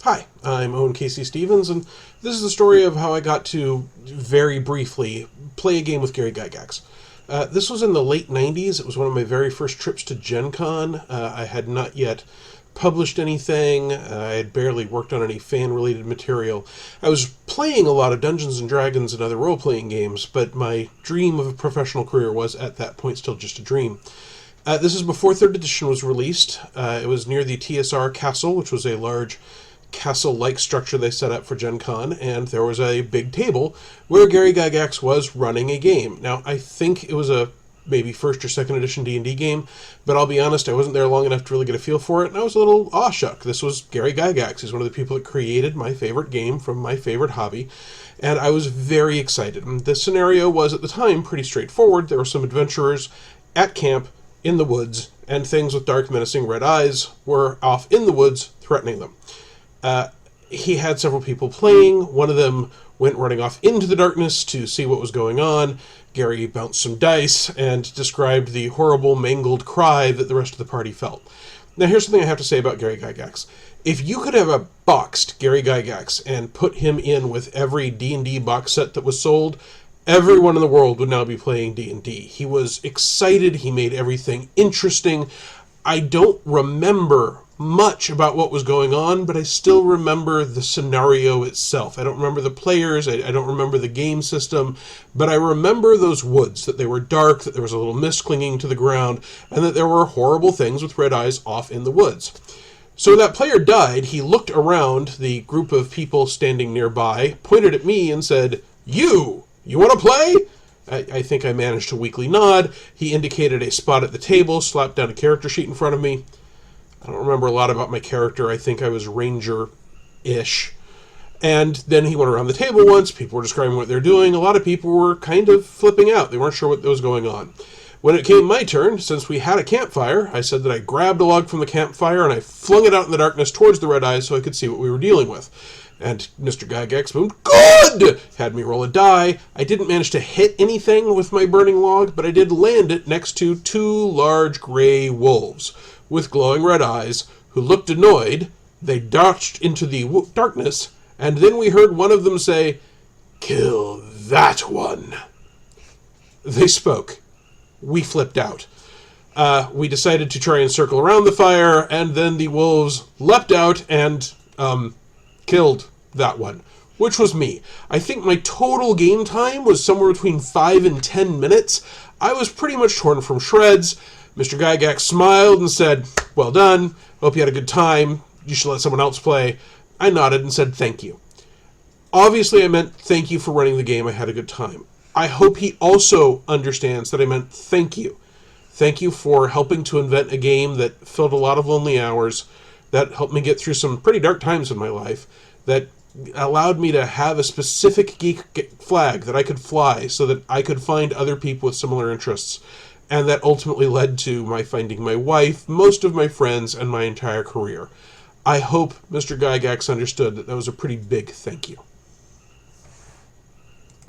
Hi, I'm Owen Casey Stevens, and this is the story of how I got to, very briefly, play a game with Gary Gygax. This was in the late 90s. It was one of my very first trips to Gen Con. I had not yet published anything. I had barely worked on any fan-related material. I was playing a lot of Dungeons & Dragons and other role-playing games, but my dream of a professional career was, at that point, still just a dream. This is before 3rd edition was released. It was near the TSR Castle, which was a large castle-like structure they set up for Gen Con, and there was a big table where Gary Gygax was running a game. Now, I think it was a maybe 1st or 2nd edition D&D game, but I'll be honest, I wasn't there long enough to really get a feel for it, and I was a little awestruck. This was Gary Gygax. He's one of the people that created my favorite game from my favorite hobby, and I was very excited. And the scenario was, at the time, pretty straightforward. There were some adventurers at camp in the woods, and things with dark, menacing red eyes were off in the woods, threatening them. He had several people playing. One of them went running off into the darkness to see what was going on. Gary bounced some dice and described the horrible, mangled cry that the rest of the party felt. Now, here's something I have to say about Gary Gygax. If you could have a boxed Gary Gygax and put him in with every D&D box set that was sold, everyone in the world would now be playing D&D. He was excited. He made everything interesting. I don't remember much about what was going on, but I still remember the scenario itself. I don't remember the players, I don't remember the game system, but I remember those woods, that they were dark, that there was a little mist clinging to the ground, and that there were horrible things with red eyes off in the woods. So that player died. He looked around the group of people standing nearby, pointed at me, and said, You want to play? I think I managed to weakly nod. He indicated a spot at the table, slapped down a character sheet in front of me. I don't remember a lot about my character. I think I was Ranger-ish. And then he went around the table once. People were describing what they're doing. A lot of people were kind of flipping out. They weren't sure what was going on. When it came my turn, since we had a campfire, I said that I grabbed a log from the campfire and I flung it out in the darkness towards the red eyes so I could see what we were dealing with. And Mr. Gygax boomed, Good! Had me roll a die. I didn't manage to hit anything with my burning log, but I did land it next to 2 large gray wolves with glowing red eyes, who looked annoyed. They dodged into the darkness, and then we heard one of them say, Kill that one. They spoke. We flipped out. We decided to try and circle around the fire, and then the wolves leapt out and killed that one, which was me. I think my total game time was somewhere between 5 and 10 minutes. I was pretty much torn from shreds. Mr. Gygax smiled and said, Well done. Hope you had a good time. You should let someone else play. I nodded and said, Thank you. Obviously, I meant thank you for running the game. I had a good time. I hope he also understands that I meant thank you. Thank you for helping to invent a game that filled a lot of lonely hours, that helped me get through some pretty dark times in my life, that allowed me to have a specific geek flag that I could fly so that I could find other people with similar interests, and that ultimately led to my finding my wife, most of my friends, and my entire career. I hope Mr. Gygax understood that that was a pretty big thank you.